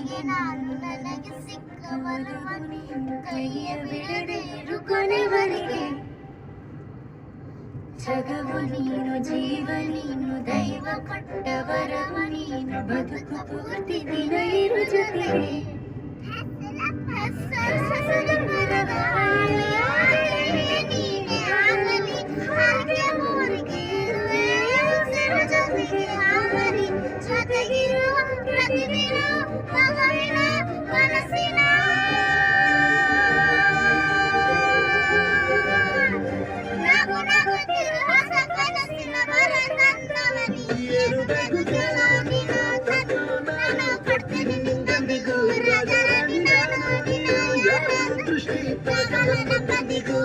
ಕೊನೆಗೆ ನಾನು ನನಗೆ ಸಿಕ್ಕ ಒಲವ ನೀನು ಕೈಯ ಬಿಡದೆ ಇರು ಕೊನೆವರೆಗೆ. ಜಗವು ನೀನು ಜೀವ ನೀನು ದೈವ ಕೊಟ್ಟ ವರವ ನೀನು ಬದುಕು ಪೂರ್ತಿ ದಿನ ಇರು ಜೊತೆಗೆ. ಹಸರು ಮರದ ನೀನೆ ಆಗಲಿ ಹಾಗೆ ಊರಿಗೆ ಇರುವೆ ಉಸಿರು ಜೊತೆಗೆ ಆಗಲಿ ಜೊತೆಗಿರುವ ಪ್ರತಿದಿನ ಮಗುವಿನ ಮನಸ್ಸಿನ ನಗು ನಗುತ್ತಿರು ಹೊಸ ಕನಸಿನ ಬರ ತಂದವನಿ ನಾನು ಕೊಡ್ತೇನೆ ನಿಂದೆಗೂ ರಾಜರಾಣಿ ನಾನು ನಿನ್ನ ಸಕಲನ ಪದಿಗೂ